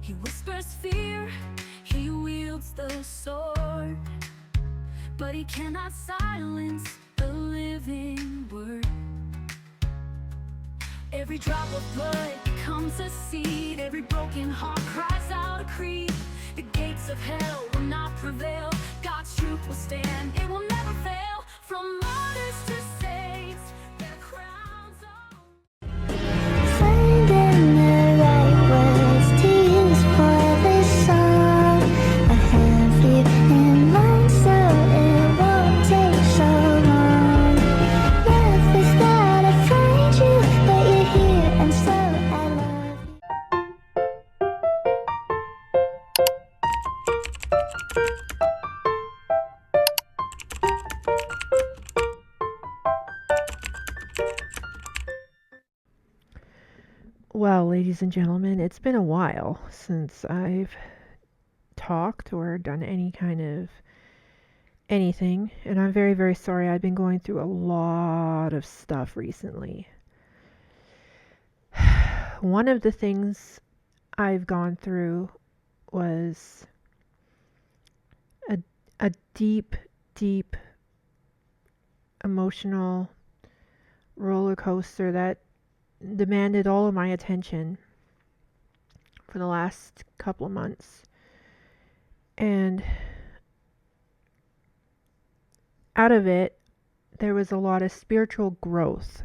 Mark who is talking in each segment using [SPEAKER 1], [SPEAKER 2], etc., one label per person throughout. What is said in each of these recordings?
[SPEAKER 1] He whispers fear, he wields the sword, but he cannot silence the living word. Every drop of blood becomes a seed, every broken heart cries out a creed. The gates of hell will not prevail, God's truth will stand, it will never fail. From martyrs to saints, their crowns are
[SPEAKER 2] Finding the right words to use for this song. I have you in mind, so it won't take so long. Love is not afraid you, but you're here, and so I love you.
[SPEAKER 3] Well, ladies and gentlemen, it's been a while since I've talked or done any kind of anything, and I'm very, very sorry. I've been going through a lot of stuff recently. One of the things I've gone through was a deep, deep emotional roller coaster that demanded all of my attention for the last couple of months. And out of it, there was a lot of spiritual growth.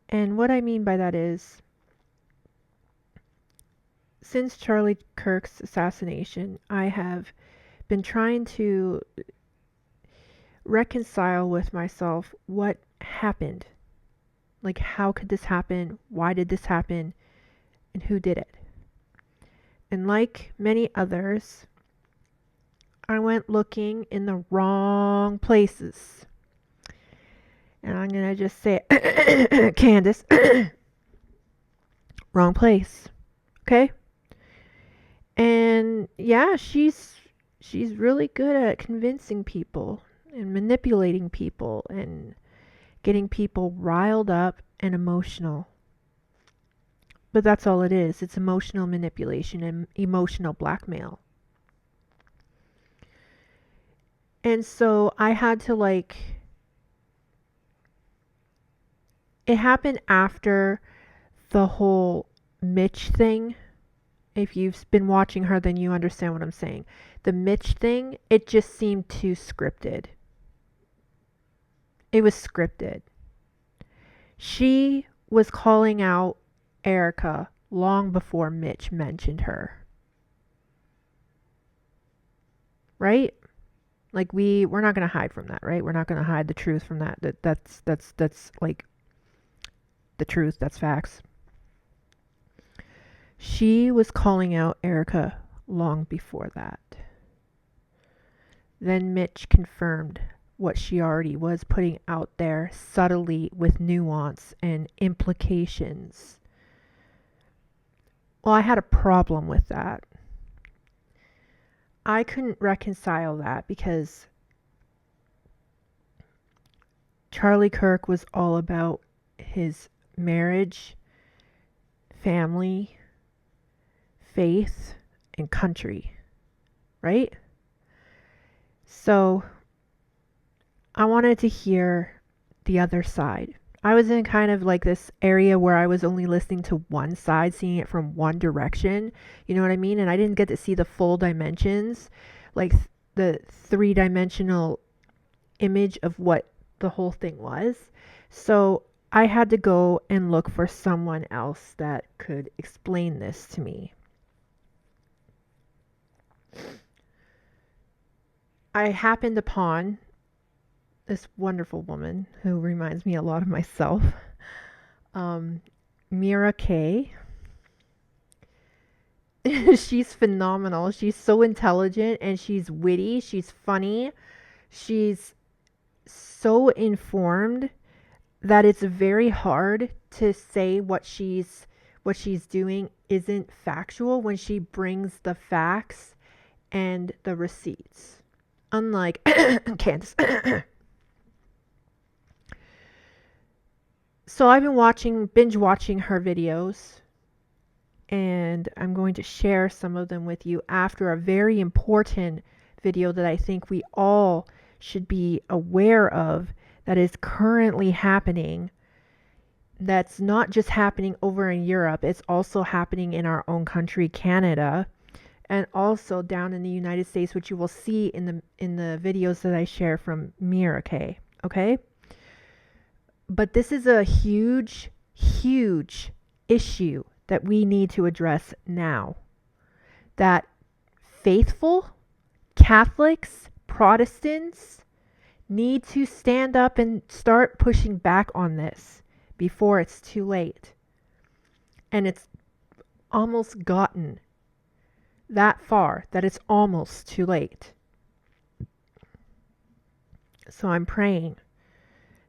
[SPEAKER 3] And what I mean by that is, since Charlie Kirk's assassination, I have been trying to reconcile with myself what happened. Like, how could this happen? Why did this happen? And who did it? And like many others, I went looking in the wrong places. And I'm going to just say it. Candace. Wrong place. Okay? And yeah, she's really good at convincing people and manipulating people and getting people riled up and emotional. But that's all it is. It's emotional manipulation and emotional blackmail. And so I had to it happened after the whole Mitch thing. If you've been watching her, then you understand what I'm saying. The Mitch thing, it just seemed too scripted. It was scripted. She was calling out Erica long before Mitch mentioned her. Right? Like we're not going to hide from that, right? We're not going to hide the truth from that. That's like the truth. That's facts. She was calling out Erica long before that. Then Mitch confirmed what she already was putting out there subtly with nuance and implications. Well, I had a problem with that. I couldn't reconcile that because Charlie Kirk was all about his marriage, family, faith, and country, right? So I wanted to hear the other side. I was in kind of like this area where I was only listening to one side, seeing it from one direction. You know what I mean? And I didn't get to see the full dimensions, like the three-dimensional image of what the whole thing was. So I had to go and look for someone else that could explain this to me. I happened upon this wonderful woman who reminds me a lot of myself, Mira Kay. She's phenomenal. She's so intelligent and she's witty. She's funny. She's so informed that it's very hard to say what she's doing isn't factual when she brings the facts and the receipts. Unlike Candace. So I've been binge watching her videos, and and I'm going to share some of them with you after a very important video that I think we all should be aware of that is currently happening. That's not just happening over in Europe, it's also happening in our own country, Canada, and also down in the United States, which you will see in the videos that I share from Mir, okay? But this is a huge, huge issue that we need to address now. That faithful Catholics, Protestants need to stand up and start pushing back on this before it's too late. And it's almost gotten that far that it's almost too late. So I'm praying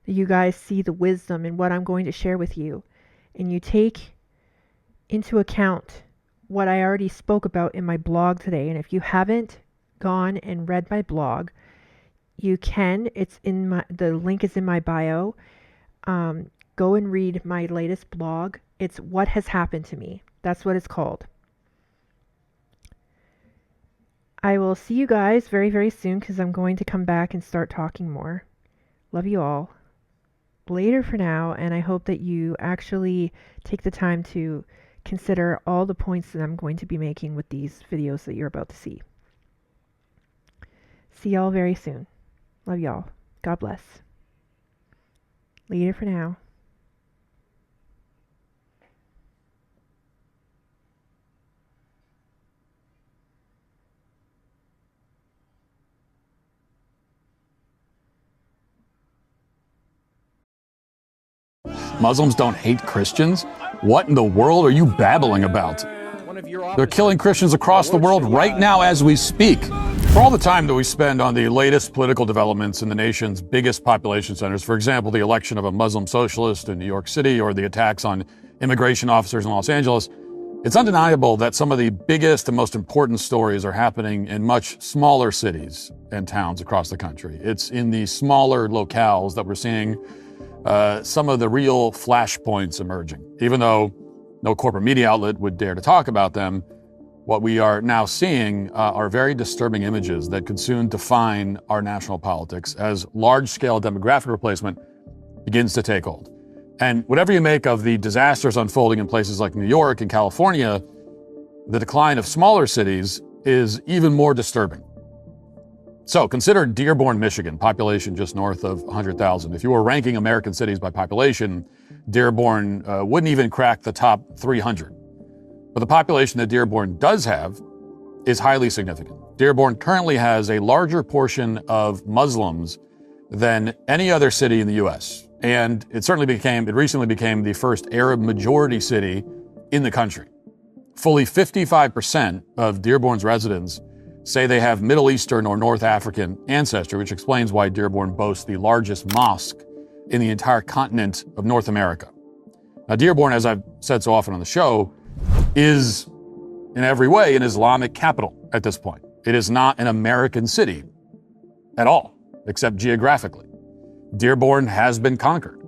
[SPEAKER 3] that you guys see the wisdom in what I'm going to share with you, and you take into account what I already spoke about in my blog today. And if you haven't gone and read my blog, you can. The link is in my bio. Go and read my latest blog. It's What Has Happened to Me. That's what it's called. I will see you guys very, very soon because I'm going to come back and start talking more. Love you all. Later for now, and I hope that you actually take the time to consider all the points that I'm going to be making with these videos that you're about to see. See y'all very soon. Love y'all. God bless. Later for now.
[SPEAKER 4] Muslims don't hate Christians? What in the world are you babbling about? They're killing Christians across the world right now as we speak. For all the time that we spend on the latest political developments in the nation's biggest population centers, for example, the election of a Muslim socialist in New York City or the attacks on immigration officers in Los Angeles, it's undeniable that some of the biggest and most important stories are happening in much smaller cities and towns across the country. It's in the smaller locales that we're seeing some of the real flashpoints emerging. Even though no corporate media outlet would dare to talk about them, what we are now seeing are very disturbing images that could soon define our national politics as large-scale demographic replacement begins to take hold. And whatever you make of the disasters unfolding in places like New York and California, the decline of smaller cities is even more disturbing. So consider Dearborn, Michigan, population just north of 100,000. If you were ranking American cities by population, Dearborn wouldn't even crack the top 300. But the population that Dearborn does have is highly significant. Dearborn currently has a larger portion of Muslims than any other city in the U.S. And it recently became the first Arab majority city in the country. Fully 55% of Dearborn's residents say they have Middle Eastern or North African ancestry, which explains why Dearborn boasts the largest mosque in the entire continent of North America. Now, Dearborn, as I've said so often on the show, is in every way an Islamic capital at this point. It is not an American city at all, except geographically. Dearborn has been conquered.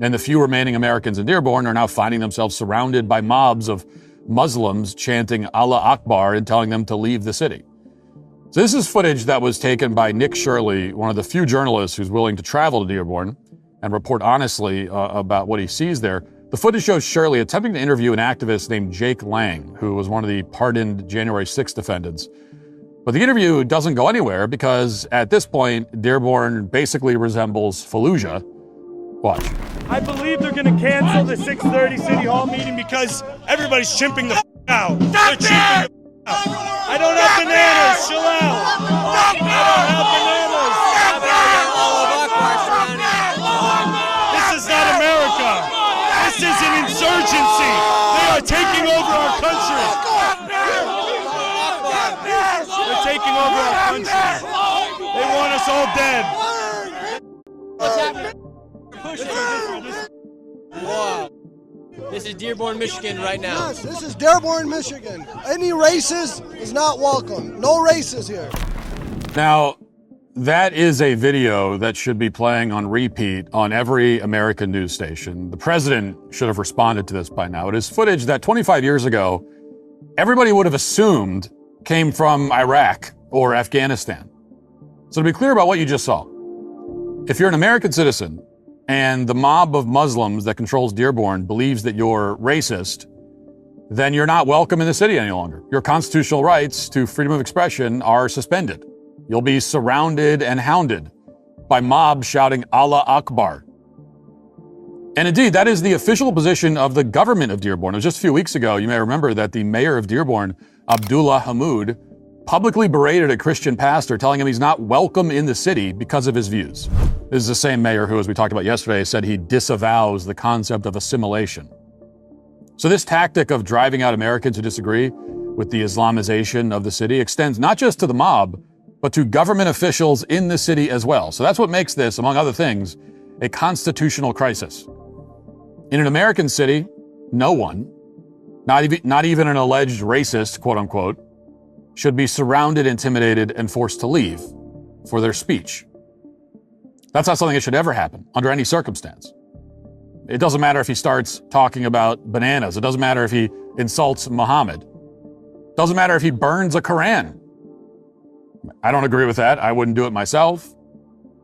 [SPEAKER 4] And the few remaining Americans in Dearborn are now finding themselves surrounded by mobs of Muslims chanting Allah Akbar and telling them to leave the city. So this is footage that was taken by Nick Shirley, one of the few journalists who's willing to travel to Dearborn and report honestly about what he sees there. The footage shows Shirley attempting to interview an activist named Jake Lang, who was one of the pardoned January 6th defendants. But the interview doesn't go anywhere because at this point, Dearborn basically resembles Fallujah. Watch.
[SPEAKER 5] I believe they're going to cancel the 6:30 City Hall meeting because everybody's chimping the out. They're chimping the out. I don't have bananas. Chill out. I don't have bananas. This is not America. This is an insurgency. They are taking over our country. They're taking over our country. They want us all dead.
[SPEAKER 6] What's happening? Wow. This is Dearborn, Michigan right now.
[SPEAKER 7] Yes, this is Dearborn, Michigan. Any racist is not welcome. No races here.
[SPEAKER 4] Now, that is a video that should be playing on repeat on every American news station. The president should have responded to this by now. It is footage that 25 years ago everybody would have assumed came from Iraq or Afghanistan. So to be clear about what you just saw, if you're an American citizen and the mob of Muslims that controls Dearborn believes that you're racist, then you're not welcome in the city any longer. Your constitutional rights to freedom of expression are suspended. You'll be surrounded and hounded by mobs shouting Allah Akbar. And indeed, that is the official position of the government of Dearborn. It was just a few weeks ago, you may remember that the mayor of Dearborn, Abdullah Hamoud, publicly berated a Christian pastor, telling him he's not welcome in the city because of his views. This is the same mayor who, as we talked about yesterday, said he disavows the concept of assimilation. So this tactic of driving out Americans who disagree with the Islamization of the city extends not just to the mob, but to government officials in the city as well. So that's what makes this, among other things, a constitutional crisis. In an American city, no one, not even an alleged racist, quote unquote, should be surrounded, intimidated, and forced to leave for their speech. That's not something that should ever happen under any circumstance. It doesn't matter if he starts talking about bananas. It doesn't matter if he insults Muhammad. It doesn't matter if he burns a Quran. I don't agree with that. I wouldn't do it myself.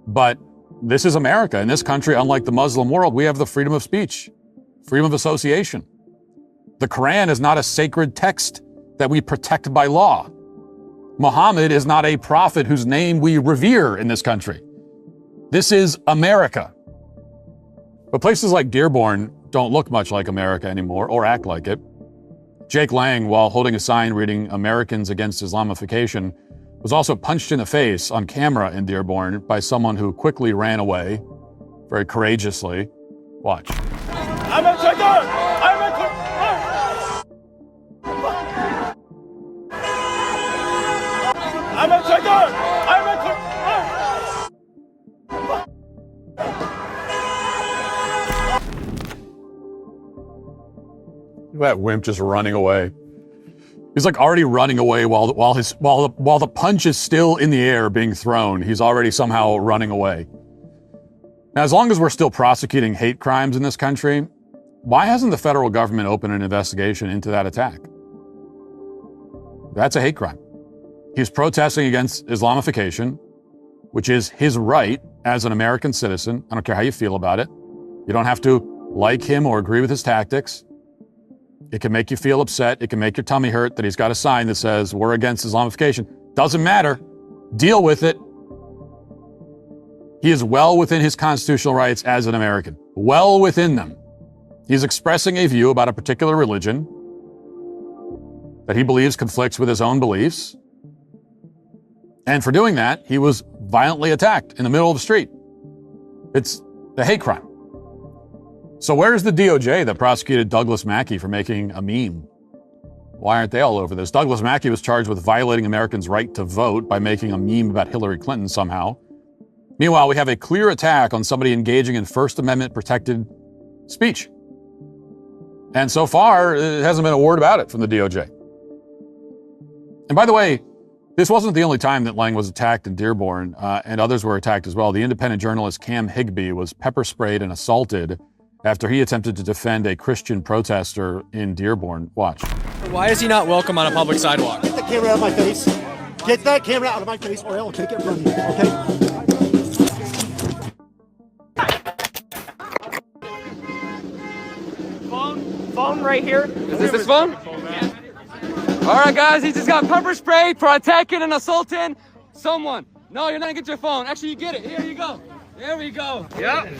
[SPEAKER 4] But this is America. In this country, unlike the Muslim world, we have the freedom of speech, freedom of association. The Quran is not a sacred text that we protect by law. Muhammad is not a prophet whose name we revere in this country. This is America. But places like Dearborn don't look much like America anymore or act like it. Jake Lang, while holding a sign reading Americans Against Islamification, was also punched in the face on camera in Dearborn by someone who quickly ran away, very courageously. Watch. That wimp just running away. He's like already running away while the punch is still in the air being thrown. He's already somehow running away. Now, as long as we're still prosecuting hate crimes in this country, why hasn't the federal government opened an investigation into that attack? That's a hate crime. He's protesting against Islamification, which is his right as an American citizen. I don't care how you feel about it. You don't have to like him or agree with his tactics. It can make you feel upset. It can make your tummy hurt that he's got a sign that says, we're against Islamification. Doesn't matter. Deal with it. He is well within his constitutional rights as an American. Well within them. He's expressing a view about a particular religion that he believes conflicts with his own beliefs. And for doing that, he was violently attacked in the middle of the street. It's a hate crime. So where's the DOJ that prosecuted Douglas Mackey for making a meme? Why aren't they all over this? Douglas Mackey was charged with violating Americans' right to vote by making a meme about Hillary Clinton somehow. Meanwhile, we have a clear attack on somebody engaging in First Amendment protected speech. And so far, it hasn't been a word about it from the DOJ. And by the way, this wasn't the only time that Lang was attacked in Dearborn, and others were attacked as well. The independent journalist Cam Higbee was pepper sprayed and assaulted after he attempted to defend a Christian protester in Dearborn. Watch.
[SPEAKER 6] Why is he not welcome on a public sidewalk?
[SPEAKER 8] Get the camera out of my face. Get that camera out of my face, or I'll take it from you, okay?
[SPEAKER 9] Phone right here. Is this his phone? Yeah. All right, guys, he just got pepper sprayed for attacking and assaulting someone. No, you're not gonna get your phone. Actually, you get it. Here you go. There we go. Yep.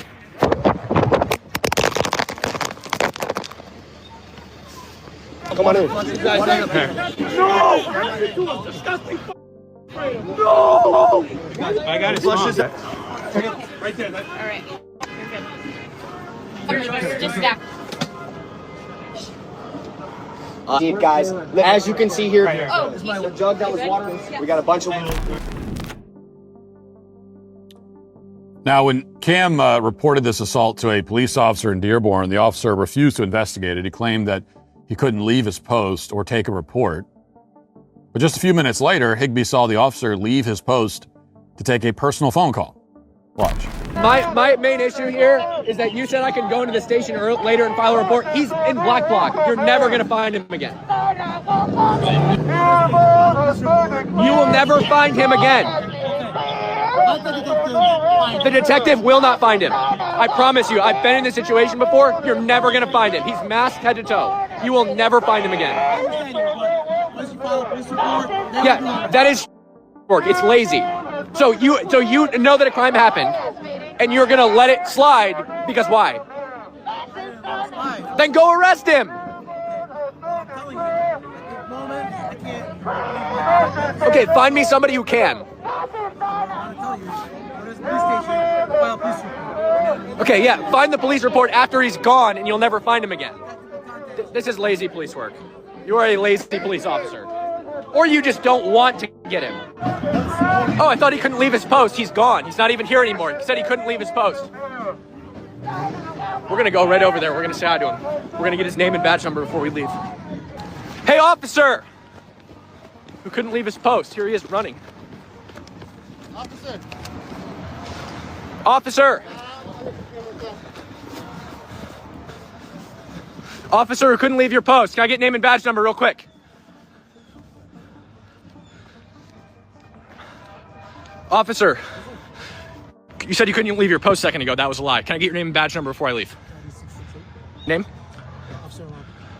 [SPEAKER 8] Come on in.
[SPEAKER 9] No! No!
[SPEAKER 5] I got it. Flush this.
[SPEAKER 9] Right there. All right. You're good. Just stack.
[SPEAKER 8] Guys, as you can see here, the jug that was watering, we got a bunch of...
[SPEAKER 4] Now, when Cam reported this assault to a police officer in Dearborn, the officer refused to investigate it. He claimed that he couldn't leave his post or take a report. But just a few minutes later, Higbee saw the officer leave his post to take a personal phone call. Watch.
[SPEAKER 9] My main issue here is that you said I can go into the station later and file a report. He's in black bloc. You're never gonna find him again. You will never find him again. The detective will not find him. I promise you, I've been in this situation before. You're never gonna find him. He's masked head to toe. You will never find him again. Yeah, that is work. It's lazy. So you know that a crime happened, and you're gonna let it slide because why? Then go arrest him. Okay, find me somebody who can. Okay, yeah, find the police report after he's gone, and you'll never find him again. This is lazy police work. You are a lazy police officer. Or you just don't want to get him. Oh, I thought he couldn't leave his post. He's gone. He's not even here anymore. He said he couldn't leave his post. We're going to go right over there. We're going to say hi to him. We're going to get his name and badge number before we leave. Hey, officer! Who couldn't leave his post. Here he is running.
[SPEAKER 10] Officer!
[SPEAKER 9] Officer! Officer who couldn't leave your post. Can I get name and badge number real quick? Officer, you said you couldn't leave your post a second ago. That was a lie. Can I get your name and badge number before I leave? Name?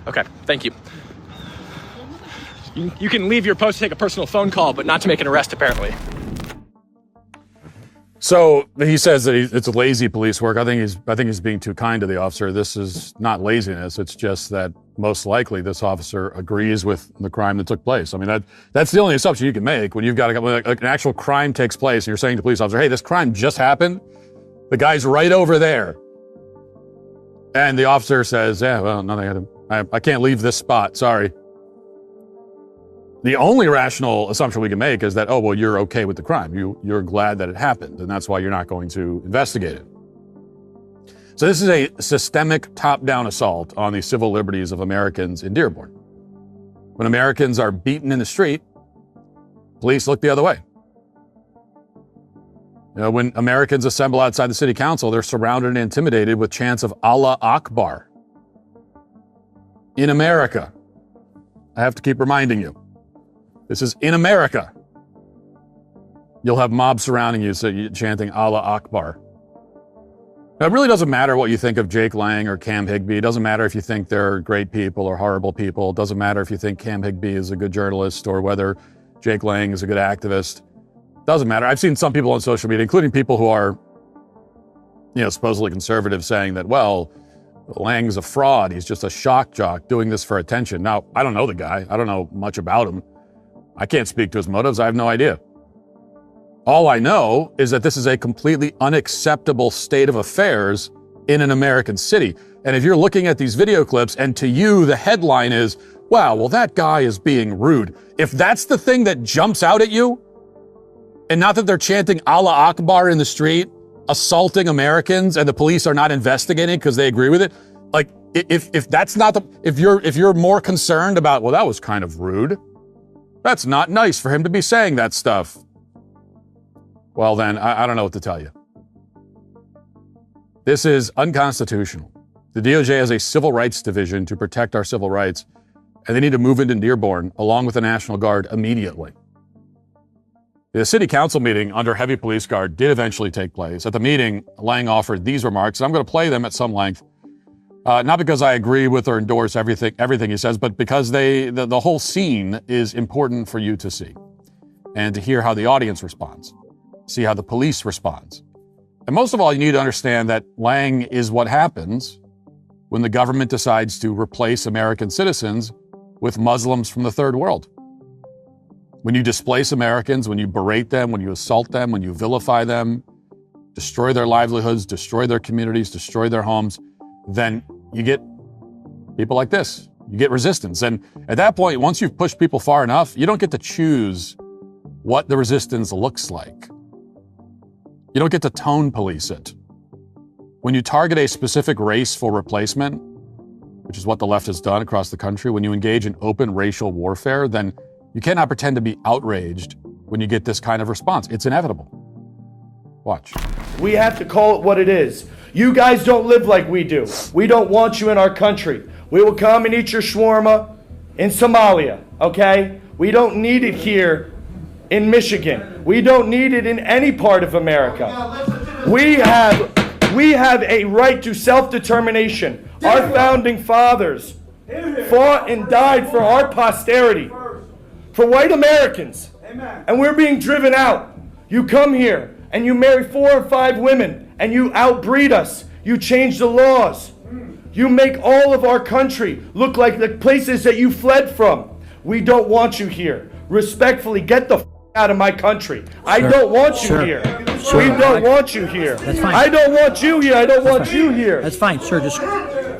[SPEAKER 9] Okay, thank you. You can leave your post to take a personal phone call, but not to make an arrest, apparently.
[SPEAKER 4] So he says that it's lazy police work. I think he's being too kind to the officer. This is not laziness. It's just that most likely this officer agrees with the crime that took place. I mean, that's the only assumption you can make when you've got an actual crime takes place and you're saying to the police officer, hey, this crime just happened. The guy's right over there. And the officer says, yeah, well, nothing. I can't leave this spot. Sorry. The only rational assumption we can make is that, oh, well, you're okay with the crime. You're glad that it happened, and that's why you're not going to investigate it. So this is a systemic top-down assault on the civil liberties of Americans in Dearborn. When Americans are beaten in the street, police look the other way. You know, when Americans assemble outside the city council, they're surrounded and intimidated with chants of Allah Akbar. In America, I have to keep reminding you, this is in America. You'll have mobs surrounding you chanting Allah Akbar. Now, it really doesn't matter what you think of Jake Lang or Cam Higbee. It doesn't matter if you think they're great people or horrible people. It doesn't matter if you think Cam Higbee is a good journalist or whether Jake Lang is a good activist. It doesn't matter. I've seen some people on social media, including people who are, supposedly conservative, saying that, well, Lang's a fraud. He's just a shock jock doing this for attention. Now, I don't know the guy. I don't know much about him. I can't speak to his motives. I have no idea. All I know is that this is a completely unacceptable state of affairs in an American city. And if you're looking at these video clips and to you the headline is, wow, well, that guy is being rude. If that's the thing that jumps out at you, and not that they're chanting Allah Akbar in the street, assaulting Americans, and the police are not investigating because they agree with it, like if that's not if you're more concerned about, well, that was kind of rude, that's not nice for him to be saying that stuff, well, then I don't know what to tell you. This is unconstitutional. The DOJ has a civil rights division to protect our civil rights, and they need to move into Dearborn along with the National Guard immediately. The city council meeting under heavy police guard did eventually take place. At the meeting, Lang offered these remarks, and I'm going to play them at some length. Not because I agree with or endorse everything he says, but because the whole scene is important for you to see and to hear how the audience responds, see how the police responds. And most of all, you need to understand that Lang is what happens when the government decides to replace American citizens with Muslims from the third world. When you displace Americans, when you berate them, when you assault them, when you vilify them, destroy their livelihoods, destroy their communities, destroy their homes, then you get people like this. You get resistance. And at that point, once you've pushed people far enough, you don't get to choose what the resistance looks like. You don't get to tone police it. When you target a specific race for replacement, which is what the left has done across the country, when you engage in open racial warfare, then you cannot pretend to be outraged when you get this kind of response. It's inevitable. Watch.
[SPEAKER 5] We have to call it what it is. You guys don't live like we do. We don't want you in our country. We will come and eat your shawarma in Somalia, okay? We don't need it here in Michigan. We don't need it in any part of America. We have a right to self-determination. Our founding fathers fought and died for our posterity, for white Americans. And we're being driven out. You come here and you marry 4 or 5 women and you outbreed us. You change the laws. You make all of our country look like the places that you fled from. We don't want you here. Respectfully, get the out of my country. I don't want you here. We don't want you here.
[SPEAKER 11] That's fine.
[SPEAKER 5] I don't want you here. I don't want you here.
[SPEAKER 11] That's fine, sir. Just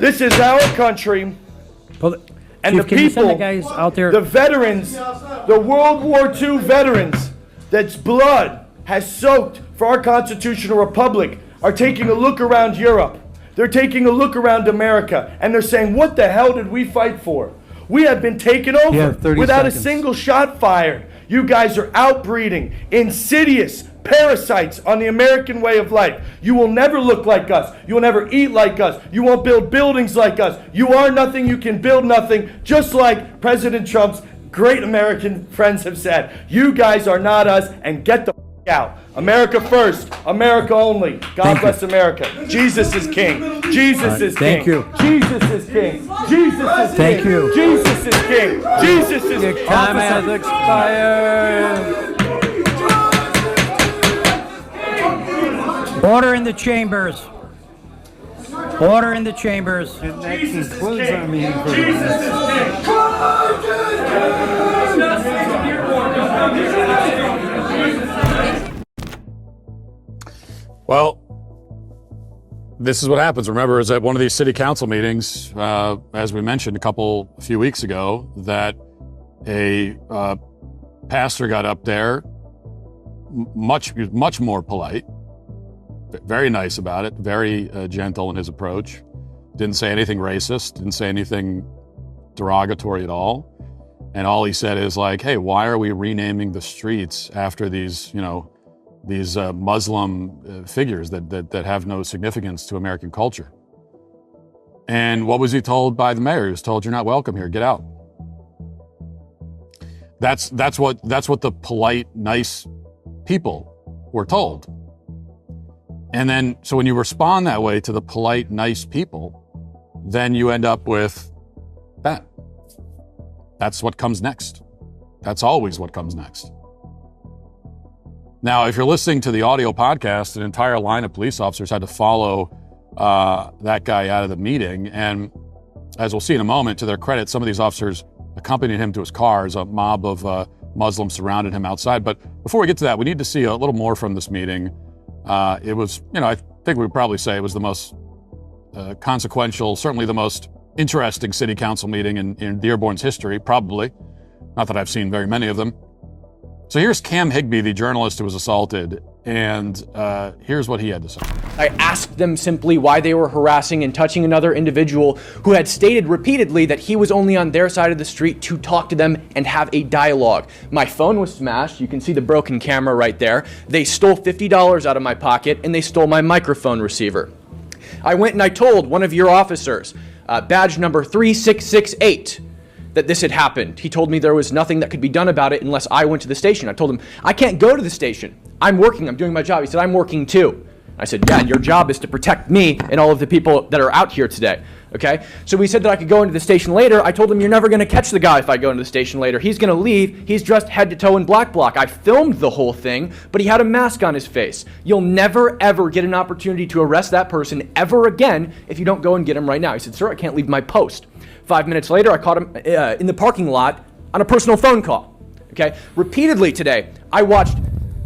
[SPEAKER 5] This is our country. And
[SPEAKER 11] Chief,
[SPEAKER 5] the
[SPEAKER 11] can you send
[SPEAKER 5] people,
[SPEAKER 11] the guys out there?
[SPEAKER 5] the veterans, the World War II veterans, that's blood has soaked for our constitutional republic, are taking a look around Europe. They're taking a look around America, and they're saying, what the hell did we fight for? We have been taken over without a single shot fired. You guys are outbreeding, insidious parasites on the American way of life. You will never look like us. You will never eat like us. You won't build buildings like us. You are nothing. You can build nothing. Just like President Trump's great American friends have said. You guys are not us, and get the out. America first. America only. God bless America. Jesus is king. Jesus is king.
[SPEAKER 11] Thank you.
[SPEAKER 5] Jesus is king. Jesus is king.
[SPEAKER 11] Thank you.
[SPEAKER 5] Jesus is king. Jesus is king.
[SPEAKER 11] Time has expired. Order in the chambers. Order in the chambers.
[SPEAKER 5] And that concludes our meeting for today.
[SPEAKER 4] Well, this is what happens. Remember, is at one of these city council meetings, as we mentioned a few weeks ago, that a pastor got up there, much more polite, very nice about it, very gentle in his approach. Didn't say anything racist, didn't say anything derogatory at all. And all he said is like, hey, why are we renaming the streets after these, these Muslim figures that have no significance to American culture? And what was he told by the mayor? He was told, you're not welcome here, get out. That's what the polite, nice people were told. And then, so when you respond that way to the polite, nice people, then you end up with that. That's what comes next. That's always what comes next. Now, if you're listening to the audio podcast, an entire line of police officers had to follow that guy out of the meeting. And as we'll see in a moment, to their credit, some of these officers accompanied him to his car as a mob of Muslims surrounded him outside. But before we get to that, we need to see a little more from this meeting. It was, I think we would probably say it was the most consequential, certainly the most interesting city council meeting in Dearborn's history, probably. Not that I've seen very many of them. So here's Cam Higbee, the journalist who was assaulted, and here's what he had to say.
[SPEAKER 12] I asked them simply why they were harassing and touching another individual who had stated repeatedly that he was only on their side of the street to talk to them and have a dialogue. My phone was smashed. You can see the broken camera right there. They stole $50 out of my pocket, and they stole my microphone receiver. I went and I told one of your officers, badge number 3668, that this had happened. He told me there was nothing that could be done about it unless I went to the station. I told him, I can't go to the station. I'm working. I'm doing my job. He said, I'm working too. I said, yeah, your job is to protect me and all of the people that are out here today. Okay? So we said that I could go into the station later. I told him, you're never going to catch the guy if I go into the station later. He's going to leave. He's dressed head to toe in black bloc. I filmed the whole thing, but he had a mask on his face. You'll never, ever get an opportunity to arrest that person ever again if you don't go and get him right now. He said, sir, I can't leave my post. 5 minutes later, I caught him in the parking lot on a personal phone call. Okay? Repeatedly today, I watched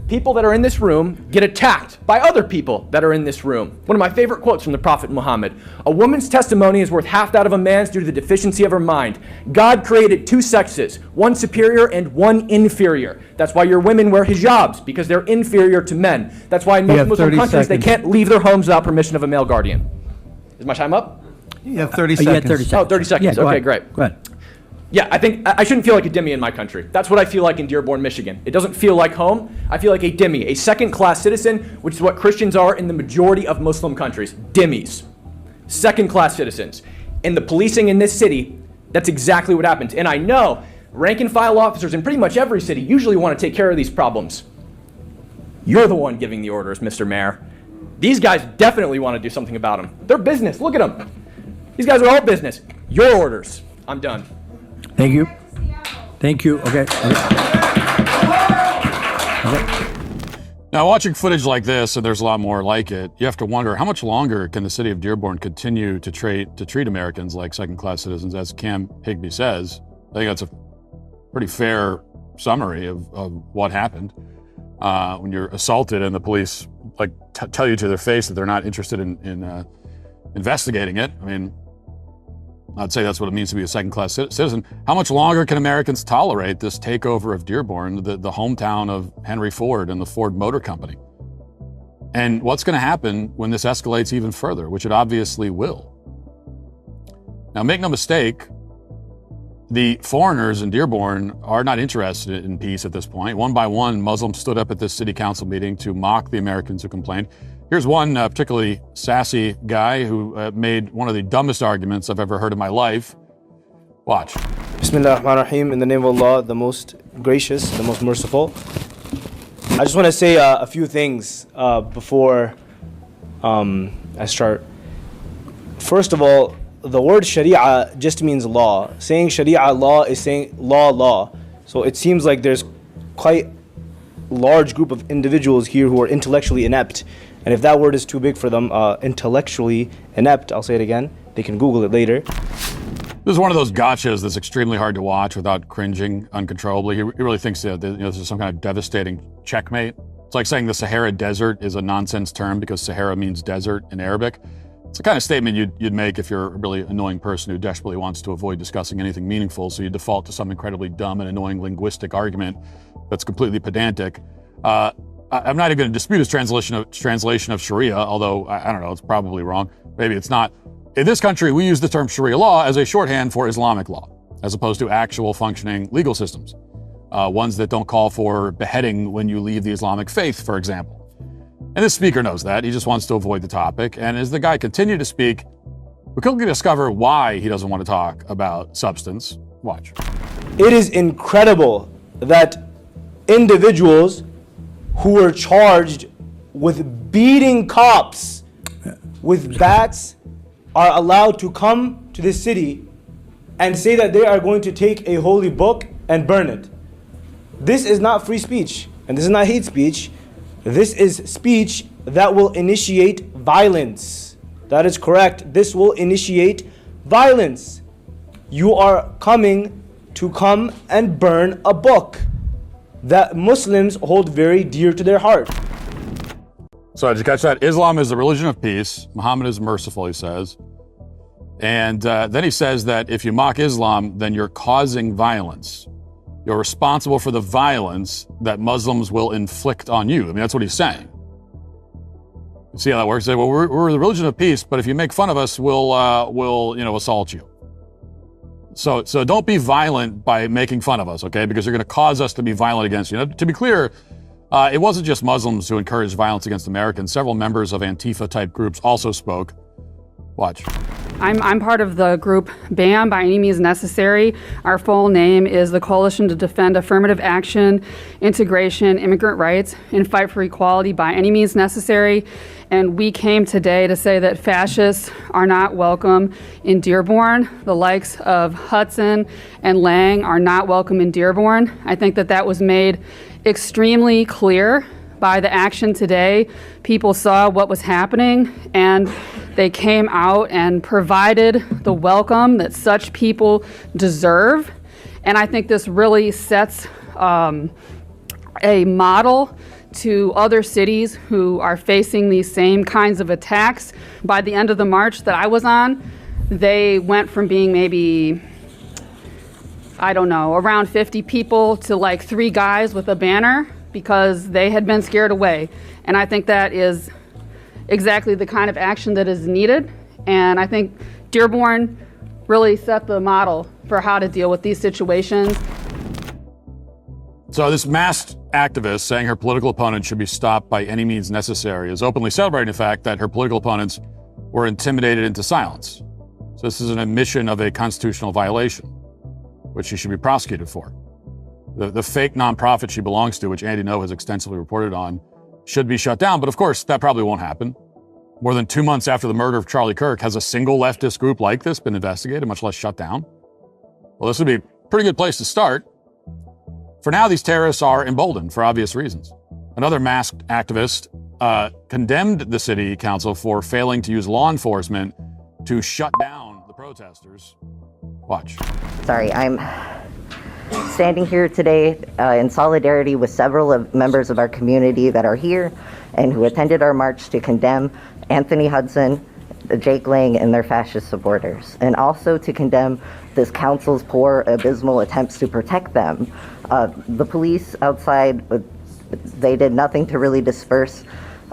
[SPEAKER 12] people that are in this room get attacked by other people that are in this room. One of my favorite quotes from the Prophet Muhammad: a woman's testimony is worth half that of a man's due to the deficiency of her mind. God created two sexes, one superior and one inferior. That's why your women wear hijabs, because they're inferior to men. That's why in most Muslim countries they can't leave their homes without permission of a male guardian. Is my time up?
[SPEAKER 11] You have 30 seconds.
[SPEAKER 12] You had 30 seconds. Oh, 30 seconds.
[SPEAKER 11] Yeah,
[SPEAKER 12] okay, great.
[SPEAKER 11] Go ahead.
[SPEAKER 12] Yeah, I think I shouldn't feel like a dhimmi in my country. That's what I feel like in Dearborn, Michigan. It doesn't feel like home. I feel like a dhimmi, a second-class citizen, which is what Christians are in the majority of Muslim countries. Dhimmis. Second-class citizens. And the policing in this city, that's exactly what happens. And I know rank-and-file officers in pretty much every city usually want to take care of these problems. You're the one giving the orders, Mr. Mayor. These guys definitely want to do something about them. They're business. Look at them. These guys are all business. Your orders. I'm done.
[SPEAKER 11] Thank you. Thank you. Okay.
[SPEAKER 4] Now, watching footage like this, and there's a lot more like it, you have to wonder how much longer can the city of Dearborn continue to treat Americans like second-class citizens, as Cam Higbee says. I think that's a pretty fair summary of what happened when you're assaulted and the police tell you to their face that they're not interested in investigating it. I mean, I'd say that's what it means to be a second-class citizen. How much longer can Americans tolerate this takeover of Dearborn, the hometown of Henry Ford and the Ford Motor Company? And what's going to happen when this escalates even further, which it obviously will? Now, make no mistake, the foreigners in Dearborn are not interested in peace at this point. One by one, Muslims stood up at this city council meeting to mock the Americans who complained. Here's one particularly sassy guy who made one of the dumbest arguments I've ever heard in my life. Watch.
[SPEAKER 13] Bismillah ar-Rahman ar-Rahim, in the name of Allah, the most gracious, the most merciful. I just want to say a few things before I start. First of all, the word Sharia just means law. Saying Sharia law is saying law. So it seems like there's quite a large group of individuals here who are intellectually inept. And if that word is too big for them, intellectually inept, I'll say it again, they can Google it later.
[SPEAKER 4] This is one of those gotchas that's extremely hard to watch without cringing uncontrollably. He really thinks that this is some kind of devastating checkmate. It's like saying the Sahara Desert is a nonsense term because Sahara means desert in Arabic. It's the kind of statement you'd make if you're a really annoying person who desperately wants to avoid discussing anything meaningful, so you default to some incredibly dumb and annoying linguistic argument that's completely pedantic. I'm not even going to dispute his translation of Sharia, although I don't know, it's probably wrong. Maybe it's not. In this country, we use the term Sharia law as a shorthand for Islamic law, as opposed to actual functioning legal systems. Ones that don't call for beheading when you leave the Islamic faith, for example. And this speaker knows that. He just wants to avoid the topic. And as the guy continued to speak, we quickly discover why he doesn't want to talk about substance. Watch.
[SPEAKER 13] It is incredible that individuals who were charged with beating cops with bats are allowed to come to this city and say that they are going to take a holy book and burn it. This is not free speech, and this is not hate speech. This is speech that will initiate violence. That is correct. This will initiate violence. You are coming to come and burn a book that Muslims hold very dear to their heart.
[SPEAKER 4] So did you catch that? Islam is the religion of peace. Muhammad is merciful, he says. And then he says that if you mock Islam, then you're causing violence. You're responsible for the violence that Muslims will inflict on you. I mean, that's what he's saying. You see how that works? They say, well, we're the religion of peace, but if you make fun of us, we'll assault you. So don't be violent by making fun of us, okay? Because you're going to cause us to be violent against you. Now, to be clear, it wasn't just Muslims who encouraged violence against Americans. Several members of Antifa-type groups also spoke. Watch.
[SPEAKER 14] I'm part of the group BAM, By Any Means Necessary. Our full name is the Coalition to Defend Affirmative Action, Integration, Immigrant Rights, and Fight for Equality by Any Means Necessary. And we came today to say that fascists are not welcome in Dearborn. The likes of Hudson and Lang are not welcome in Dearborn. I think that was made extremely clear by the action today. People saw what was happening and they came out and provided the welcome that such people deserve. And I think this really sets a model to other cities who are facing these same kinds of attacks. By the end of the march that I was on, they went from being maybe, I don't know, around 50 people to like 3 guys with a banner because they had been scared away. And I think that is exactly the kind of action that is needed. And I think Dearborn really set the model for how to deal with these situations.
[SPEAKER 4] So this masked activist saying her political opponent should be stopped by any means necessary is openly celebrating the fact that her political opponents were intimidated into silence. So this is an admission of a constitutional violation, which she should be prosecuted for. The fake nonprofit she belongs to, which Andy No has extensively reported on, should be shut down. But of course, that probably won't happen. More than 2 months after the murder of Charlie Kirk, has a single leftist group like this been investigated, much less shut down? Well, this would be a pretty good place to start. For now, these terrorists are emboldened for obvious reasons. Another masked activist condemned the city council for failing to use law enforcement to shut down the protesters. Watch.
[SPEAKER 15] Sorry, I'm standing here today in solidarity with several members of our community that are here and who attended our march to condemn Anthony Hudson, Jake Lang, and their fascist supporters, and also to condemn this council's poor, abysmal attempts to protect them. The police outside, they did nothing to really disperse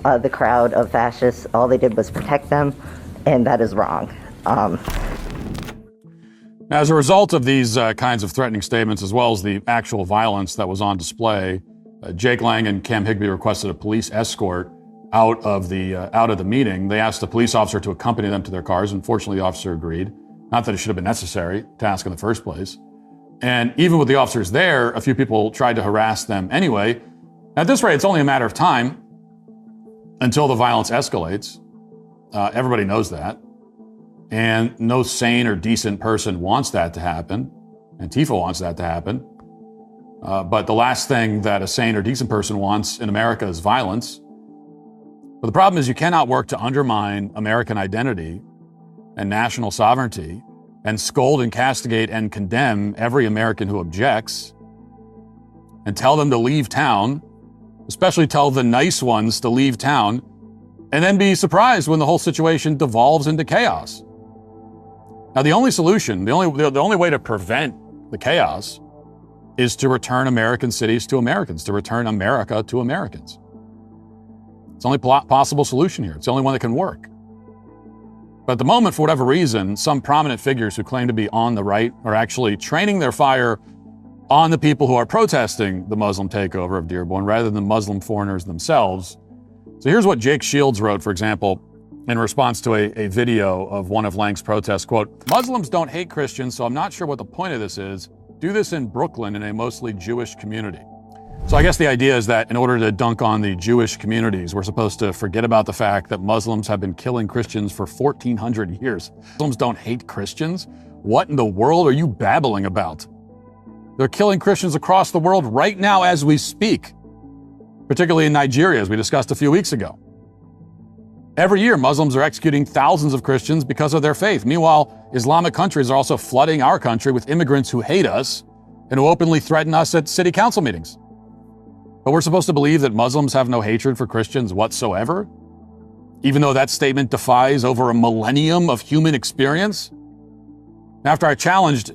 [SPEAKER 15] the crowd of fascists. All they did was protect them, and that is wrong.
[SPEAKER 4] Now, as a result of these kinds of threatening statements, as well as the actual violence that was on display, Jake Lang and Cam Higbee requested a police escort out of the meeting. They asked the police officer to accompany them to their cars. Unfortunately, the officer agreed. Not that it should have been necessary to ask in the first place. And even with the officers there, a few people tried to harass them anyway. At this rate, it's only a matter of time until the violence escalates. Everybody knows that. And no sane or decent person wants that to happen. Antifa wants that to happen. But the last thing that a sane or decent person wants in America is violence. But the problem is you cannot work to undermine American identity and national sovereignty and scold and castigate and condemn every American who objects and tell them to leave town, especially tell the nice ones to leave town, and then be surprised when the whole situation devolves into chaos. Now, the only solution, the only way to prevent the chaos is to return American cities to Americans, to return America to Americans. It's the only possible solution here. It's the only one that can work. But at the moment, for whatever reason, some prominent figures who claim to be on the right are actually training their fire on the people who are protesting the Muslim takeover of Dearborn rather than Muslim foreigners themselves. So here's what Jake Shields wrote, for example, in response to a video of one of Lang's protests, quote, "Muslims don't hate Christians, so I'm not sure what the point of this is. Do this in Brooklyn in a mostly Jewish community." So I guess the idea is that in order to dunk on the Jewish communities, we're supposed to forget about the fact that Muslims have been killing Christians for 1,400 years. Muslims don't hate Christians? What in the world are you babbling about? They're killing Christians across the world right now as we speak, particularly in Nigeria, as we discussed a few weeks ago. Every year, Muslims are executing thousands of Christians because of their faith. Meanwhile, Islamic countries are also flooding our country with immigrants who hate us and who openly threaten us at city council meetings. But we're supposed to believe that Muslims have no hatred for Christians whatsoever, even though that statement defies over a millennium of human experience? After I challenged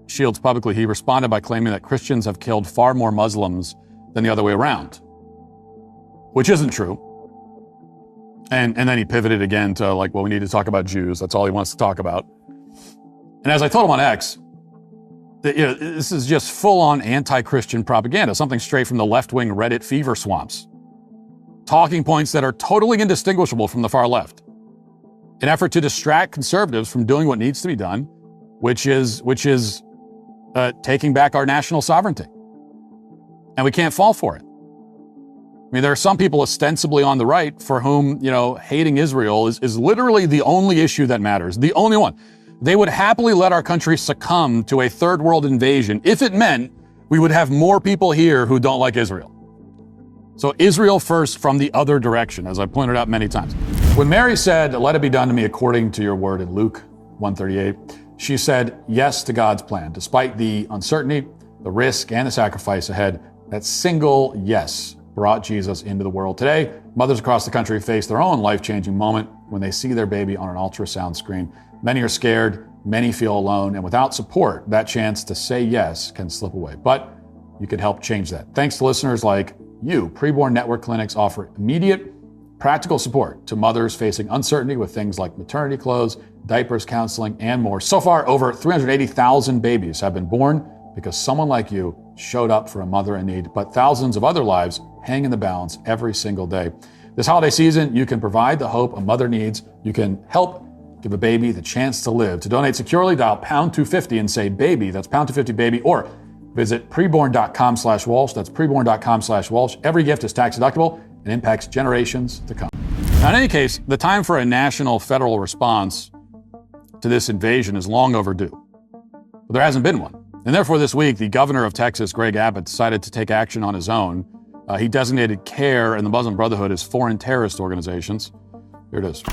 [SPEAKER 4] Shields publicly, he responded by claiming that Christians have killed far more Muslims than the other way around, which isn't true. And then he pivoted again to like, well, we need to talk about Jews. That's all he wants to talk about. And as I told him on X, this is just full-on anti-Christian propaganda, something straight from the left-wing Reddit fever swamps. Talking points that are totally indistinguishable from the far left. An effort to distract conservatives from doing what needs to be done, which is taking back our national sovereignty. And we can't fall for it. I mean, there are some people ostensibly on the right for whom, hating Israel is literally the only issue that matters, the only one. They would happily let our country succumb to a third world invasion if it meant we would have more people here who don't like Israel. So Israel first from the other direction, as I pointed out many times. When Mary said, "Let it be done to me according to your word" in Luke 1:38, she said yes to God's plan. Despite the uncertainty, the risk, and the sacrifice ahead, that single yes brought Jesus into the world. Today, mothers across the country face their own life-changing moment when they see their baby on an ultrasound screen. Many are scared, many feel alone, and without support, that chance to say yes can slip away. But you can help change that. Thanks to listeners like you, Preborn Network clinics offer immediate, practical support to mothers facing uncertainty with things like maternity clothes, diapers, counseling, and more. So far, over 380,000 babies have been born because someone like you showed up for a mother in need, but thousands of other lives hang in the balance every single day. This holiday season, you can provide the hope a mother needs. You can help give a baby the chance to live. To donate securely, dial pound 250 and say baby. That's pound 250 baby, or visit preborn.com/Walsh. That's preborn.com/Walsh. Every gift is tax deductible and impacts generations to come. Now, in any case, the time for a national federal response to this invasion is long overdue. But there hasn't been one. And therefore, this week, the governor of Texas, Greg Abbott, decided to take action on his own. He designated CARE and the Muslim Brotherhood as foreign terrorist organizations. Here it is.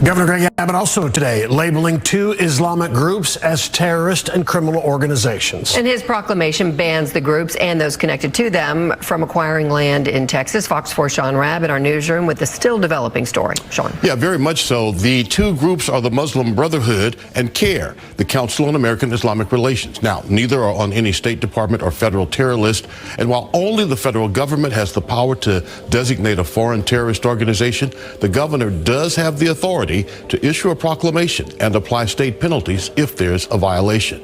[SPEAKER 16] Governor Greg Abbott also today labeling two Islamic groups as terrorist and criminal organizations.
[SPEAKER 17] And his proclamation bans the groups and those connected to them from acquiring land in Texas. Fox 4 Sean Rabb in our newsroom with the still developing story. Sean.
[SPEAKER 18] Yeah, very much so. The two groups are the Muslim Brotherhood and CARE, the Council on American Islamic Relations. Now, neither are on any State Department or federal terror list. And while only the federal government has the power to designate a foreign terrorist organization, the governor does have the authority to issue a proclamation and apply state penalties if there's a violation.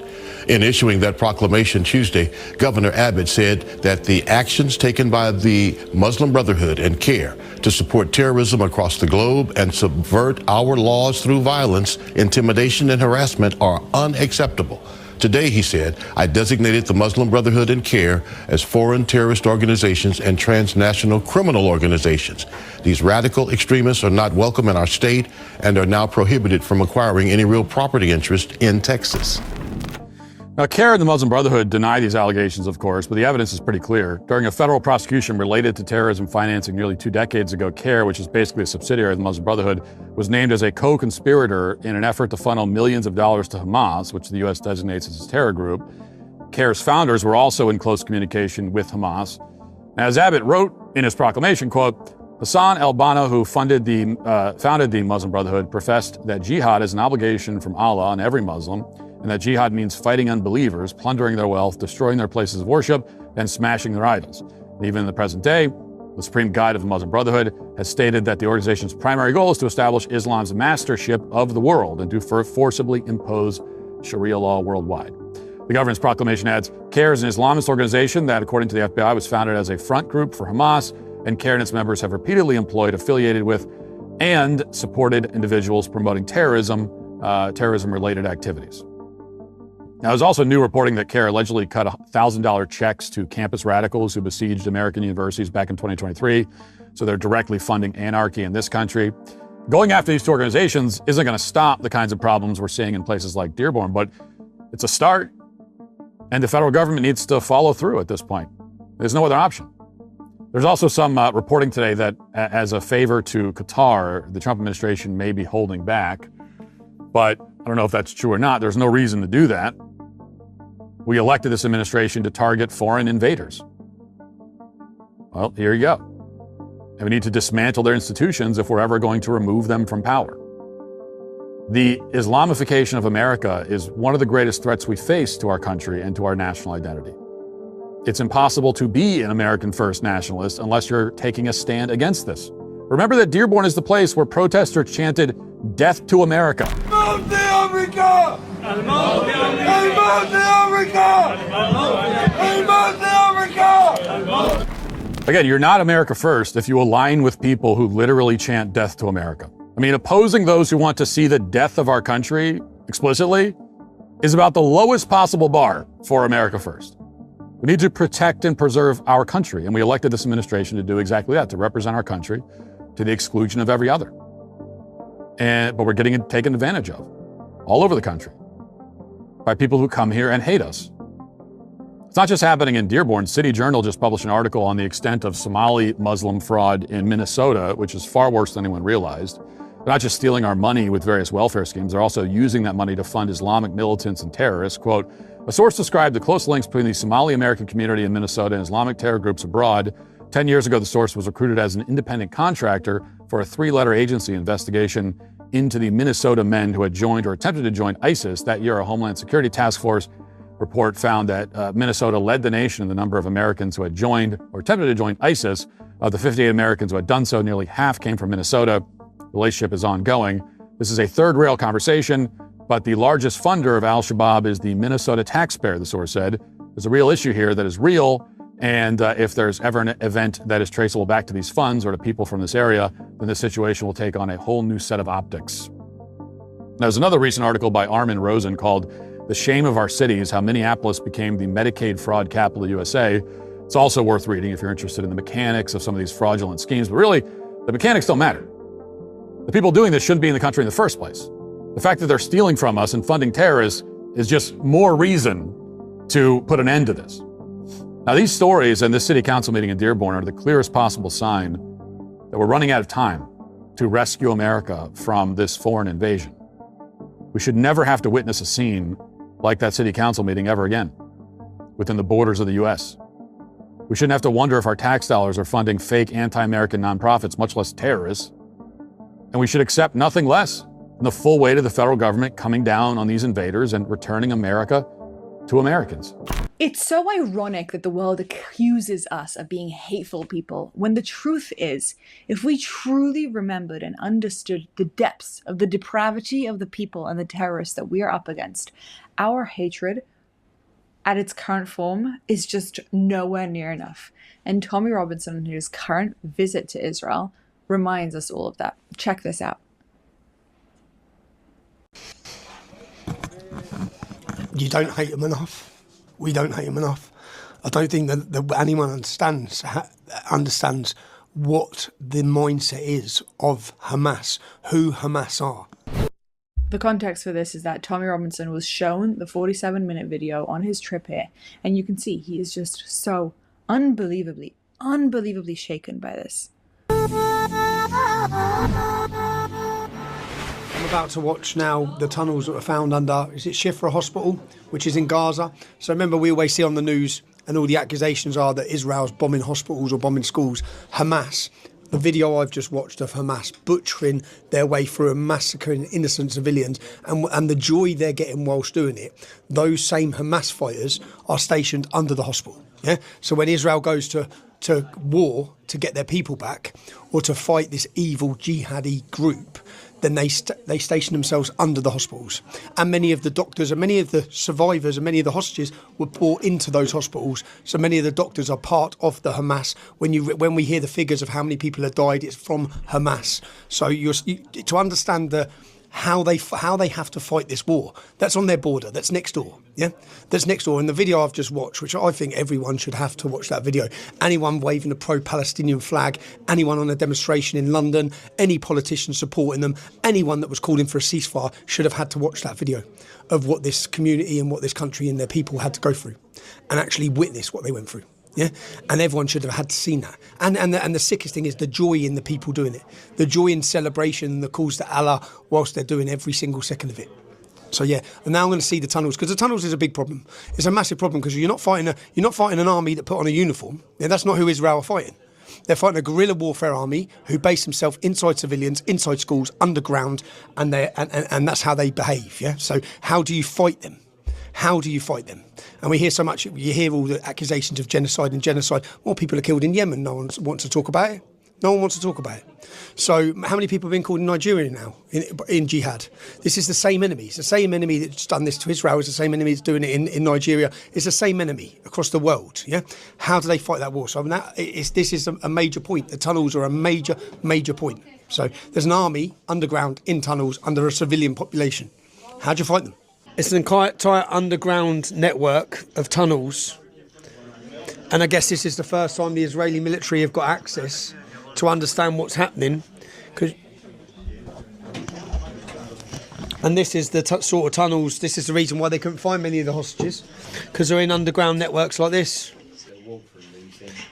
[SPEAKER 18] In issuing that proclamation Tuesday, Governor Abbott said that the actions taken by the Muslim Brotherhood and CARE to support terrorism across the globe and subvert our laws through violence, intimidation, and harassment are unacceptable. Today, he said, I designated the Muslim Brotherhood and CARE as foreign terrorist organizations and transnational criminal organizations. These radical extremists are not welcome in our state and are now prohibited from acquiring any real property interest in Texas.
[SPEAKER 4] Now, CARE and the Muslim Brotherhood deny these allegations, of course, but the evidence is pretty clear. During a federal prosecution related to terrorism financing nearly 2 decades ago, CARE, which is basically a subsidiary of the Muslim Brotherhood, was named as a co-conspirator in an effort to funnel millions of dollars to Hamas, which the U.S. designates as a terror group. CARE's founders were also in close communication with Hamas. As Abbott wrote in his proclamation, quote, Hassan al-Banna, who founded the Muslim Brotherhood, professed that jihad is an obligation from Allah on every Muslim, and that jihad means fighting unbelievers, plundering their wealth, destroying their places of worship, and smashing their idols. And even in the present day, the Supreme Guide of the Muslim Brotherhood has stated that the organization's primary goal is to establish Islam's mastership of the world and to forcibly impose Sharia law worldwide. The governor's proclamation adds, CARE is an Islamist organization that, according to the FBI, was founded as a front group for Hamas, and CARE and its members have repeatedly employed, affiliated with, and supported individuals promoting terrorism-related activities. Now, there's also new reporting that CARE allegedly cut $1,000 checks to campus radicals who besieged American universities back in 2023. So they're directly funding anarchy in this country. Going after these two organizations isn't going to stop the kinds of problems we're seeing in places like Dearborn, but it's a start. And the federal government needs to follow through at this point. There's no other option. There's also some reporting today that as a favor to Qatar, the Trump administration may be holding back. But I don't know if that's true or not. There's no reason to do that. We elected this administration to target foreign invaders. Well, here you go. And we need to dismantle their institutions if we're ever going to remove them from power. The Islamification of America is one of the greatest threats we face to our country and to our national identity. It's impossible to be an American first nationalist unless you're taking a stand against this. Remember that Dearborn is the place where protesters chanted, "Death to America." Again, you're not America first if you align with people who literally chant death to America. I mean, opposing those who want to see the death of our country explicitly is about the lowest possible bar for America first. We need to protect and preserve our country, and we elected this administration to do exactly that, to represent our country to the exclusion of every other. But we're getting taken advantage of all over the country by people who come here and hate us. It's not just happening in Dearborn. City Journal just published an article on the extent of Somali Muslim fraud in Minnesota, which is far worse than anyone realized. They're not just stealing our money with various welfare schemes, they're also using that money to fund Islamic militants and terrorists. Quote, a source described the close links between the Somali American community in Minnesota and Islamic terror groups abroad. 10 years ago, the source was recruited as an independent contractor for a 3-letter agency investigation into the Minnesota men who had joined or attempted to join ISIS. That year, a Homeland Security Task Force report found that Minnesota led the nation in the number of Americans who had joined or attempted to join ISIS, Of the 58 Americans who had done so, nearly half came from Minnesota. The relationship is ongoing. This is a third rail conversation, but the largest funder of al-Shabaab is the Minnesota taxpayer, the source said. There's a real issue here that is real, and if there's ever an event that is traceable back to these funds or to people from this area, then this situation will take on a whole new set of optics. There's another recent article by Armin Rosen called "The Shame of Our Cities: How Minneapolis Became the Medicaid Fraud Capital of the USA." It's also worth reading if you're interested in the mechanics of some of these fraudulent schemes. But really, the mechanics don't matter. The people doing this shouldn't be in the country in the first place. The fact that they're stealing from us and funding terrorists is just more reason to put an end to this. Now, these stories and this city council meeting in Dearborn are the clearest possible sign that we're running out of time to rescue America from this foreign invasion. We should never have to witness a scene like that city council meeting ever again within the borders of the U.S. We shouldn't have to wonder if our tax dollars are funding fake anti-American nonprofits, much less terrorists. And we should accept nothing less than the full weight of the federal government coming down on these invaders and returning America to Americans.
[SPEAKER 19] It's so ironic that the world accuses us of being hateful people, when the truth is, if we truly remembered and understood the depths of the depravity of the people and the terrorists that we are up against, our hatred at its current form is just nowhere near enough. And Tommy Robinson, in his current visit to Israel, reminds us all of that. Check this out.
[SPEAKER 20] You don't hate them enough. We don't hate them enough. I don't think that anyone understands what the mindset is of Hamas, who Hamas are.
[SPEAKER 19] The context for this is that Tommy Robinson was shown the 47-minute video on his trip here, and you can see he is just so unbelievably shaken by this.
[SPEAKER 20] I'm about to watch now the tunnels that were found under, is it Shifra Hospital, which is in Gaza. So remember, we always see on the news, and all the accusations are that Israel's bombing hospitals or bombing schools. Hamas, the video I've just watched of Hamas butchering their way through and massacring innocent civilians, and the joy they're getting whilst doing it, those same Hamas fighters are stationed under the hospital. Yeah. So when Israel goes to war to get their people back, or to fight this evil jihadi group, then they station themselves under the hospitals. And many of the doctors and many of the survivors and many of the hostages were brought into those hospitals. So many of the doctors are part of the Hamas. When we hear the figures of how many people have died, it's from Hamas. So to understand how they have to fight this war, that's on their border, that's next door. Yeah, that's next door. And the video I've just watched, which I think everyone should have to watch that video, anyone waving a pro-Palestinian flag, anyone on a demonstration in London, any politician supporting them, anyone that was calling for a ceasefire should have had to watch that video of what this community and what this country and their people had to go through, and actually witness what they went through. Yeah, and everyone should have had to seen that. And the sickest thing is the joy in the people doing it, the joy in celebration, and the calls to Allah whilst they're doing every single second of it. So yeah, and now I'm going to see the tunnels, because the tunnels is a big problem. It's a massive problem, because you're not fighting an army that put on a uniform. Yeah, that's not who Israel are fighting. They're fighting a guerrilla warfare army who base themselves inside civilians, inside schools, underground, and that's how they behave. Yeah. So how do you fight them? How do you fight them? And we hear so much. You hear all the accusations of genocide and genocide. More people are killed in Yemen. No one wants to talk about it. No one wants to talk about it. So how many people have been killed in Nigeria now in jihad? This is the same enemy. It's the same enemy that's done this to Israel. It's the same enemy that's doing it in Nigeria. It's the same enemy across the world. Yeah. How do they fight that war? So this is a major point. The tunnels are a major point. So there's an army underground in tunnels under a civilian population. How do you fight them? It's an entire underground network of tunnels. And I guess this is the first time the Israeli military have got access to understand what's happening. And this is the sort of tunnels, this is the reason why they couldn't find many of the hostages, because they're in underground networks like this.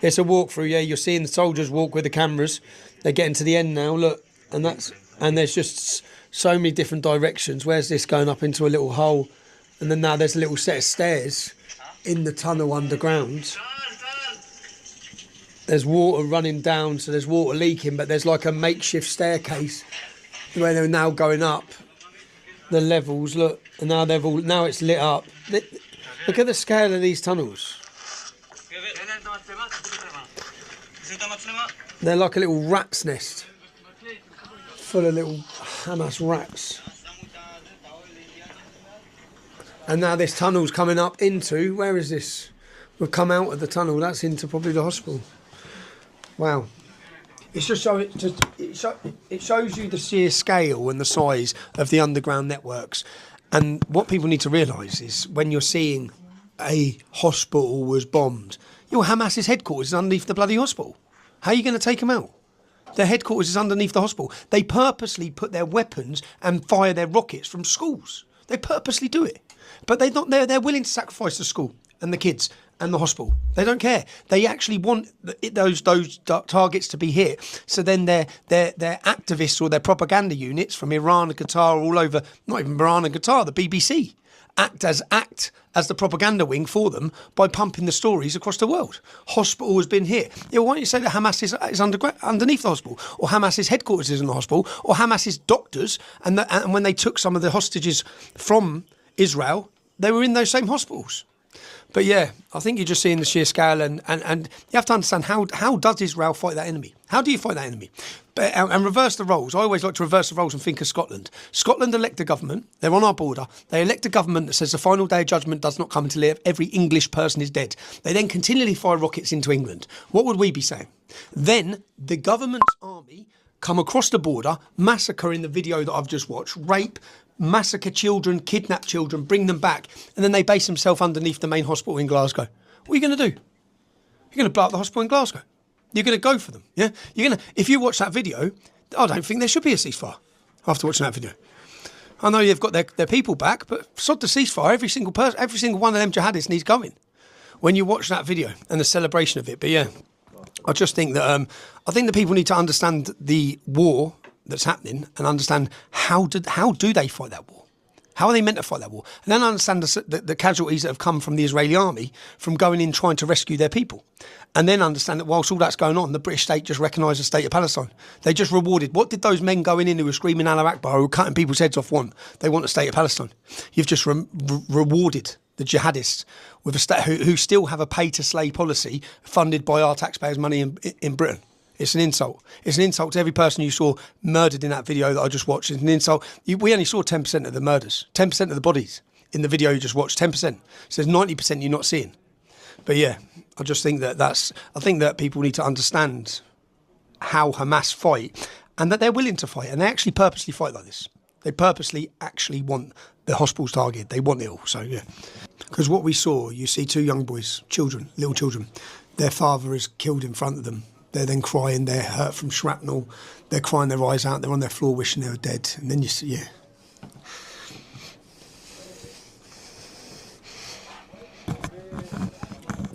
[SPEAKER 20] It's a walkthrough, yeah, you're seeing the soldiers walk with the cameras. They're getting to the end now, look, and there's just so many different directions. Where's this going up into a little hole? And then now there's a little set of stairs in the tunnel underground. There's water running down, so there's water leaking, but there's like a makeshift staircase where they're now going up the levels. Look, and now it's lit up. Look at the scale of these tunnels. They're like a little rat's nest full of little Hamas rats. And now this tunnel's coming up into, where is this? We've come out of the tunnel, that's into probably the hospital. Wow. It's just so it shows you the sheer scale and the size of the underground networks. And what people need to realise is when you're seeing a hospital was bombed, your Hamas's headquarters is underneath the bloody hospital. How are you going to take them out? Their headquarters is underneath the hospital. They purposely put their weapons and fire their rockets from schools. They purposely do it. But they're willing to sacrifice the school and the kids and the hospital. They don't care. They actually want those targets to be hit. So then their activists or their propaganda units from Iran and Qatar, all over, not even Iran and Qatar, the BBC, act as the propaganda wing for them by pumping the stories across the world. Hospital has been hit. Yeah, why don't you say that Hamas is underneath the hospital, or Hamas's headquarters is in the hospital, or Hamas's doctors, and when they took some of the hostages from Israel, they were in those same hospitals. But yeah, I think you're just seeing the sheer scale, and you have to understand how does Israel fight that enemy? How do you fight that enemy? And reverse the roles. I always like to reverse the roles and think of Scotland. Scotland elect a government. They're on our border. They elect a government that says the final day of judgment does not come until every English person is dead. They then continually fire rockets into England. What would we be saying? Then the government's army come across the border, massacre in the video that I've just watched, rape, massacre children, kidnap children, bring them back, and then they base themselves underneath the main hospital in Glasgow. What are you going to do? You're going to blow up the hospital in Glasgow. You're going to go for them, yeah? If you watch that video, I don't think there should be a ceasefire after watching that video. I know they've got their people back, but sod the ceasefire. Every single one of them jihadists needs going when you watch that video and the celebration of it. But yeah, I just think that I think that people need to understand the war that's happening and understand how do they fight that war? How are they meant to fight that war? And then understand the casualties that have come from the Israeli army from going in trying to rescue their people. And then understand that whilst all that's going on, the British state just recognised the state of Palestine. They just rewarded. What did those men going in who were screaming Allah Akbar, who were cutting people's heads off want? They want a state of Palestine. You've just rewarded the jihadists with a state who still have a pay-to-slay policy funded by our taxpayers' money in Britain. It's an insult. It's an insult to every person you saw murdered in that video that I just watched. It's an insult. We only saw 10% of the murders, 10% of the bodies in the video you just watched, 10%. So there's 90% you're not seeing. But yeah, I just think I think that people need to understand how Hamas fight and that they're willing to fight, and they actually purposely fight like this. They purposely actually want the hospitals targeted. They want it all. So yeah, because what we saw, you see two young boys, little children, their father is killed in front of them. They're then crying, they're hurt from shrapnel, they're crying their eyes out, they're on their floor wishing they were dead. And then you see, yeah.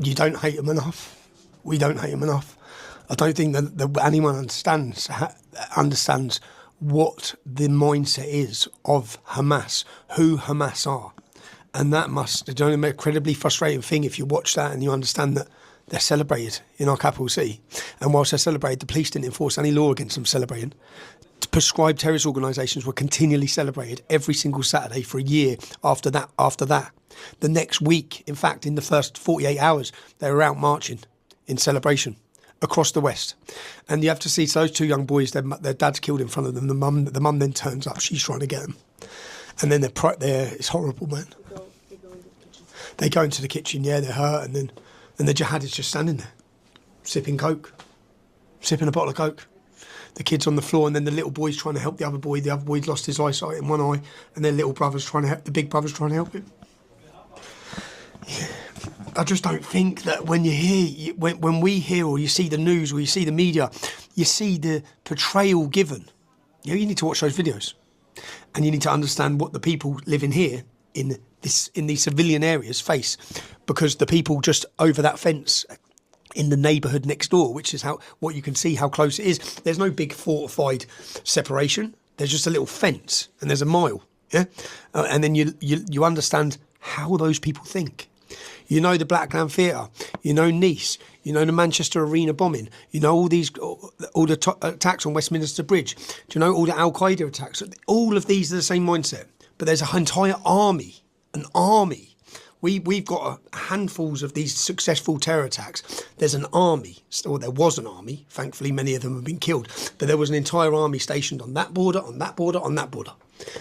[SPEAKER 20] You don't hate them enough. We don't hate them enough. I don't think that anyone understands what the mindset is of Hamas, who Hamas are. And that must be an incredibly frustrating thing if you watch that and you understand that they're celebrated in our capital city. And whilst they're celebrated, the police didn't enforce any law against them celebrating. Prescribed terrorist organisations were continually celebrated every single Saturday for a year after that. The next week, in fact, in the first 48 hours, they were out marching in celebration across the West. And you have to see, so those two young boys, their dad's killed in front of them. The mum then turns up, she's trying to get them. And then it's horrible, man. They go into the kitchen, yeah, they're hurt, and the jihad is just standing there, sipping a bottle of Coke. The kid's on the floor, and then the little boy's trying to help the other boy. The other boy's lost his eyesight in one eye, and their little brother's trying to help, the big brother's trying to help him. Yeah. I just don't think that when you hear, when we hear or you see the news or you see the media, you see the portrayal given. You need to watch those videos, and you need to understand what the people living here in these civilian areas face, because the people just over that fence in the neighbourhood next door, which is what you can see how close it is. There's no big fortified separation. There's just a little fence, and there's a mile. Yeah, and then you understand how those people think. You know the Blackland Theatre, you know Nice, you know the Manchester Arena bombing, you know all the attacks on Westminster Bridge. Do you know all the Al Qaeda attacks? All of these are the same mindset, but there's an entire army, an army We've got handfuls of these successful terror attacks. There's an army, or there was an army. Thankfully, many of them have been killed. But there was an entire army stationed on that border, on that border, on that border,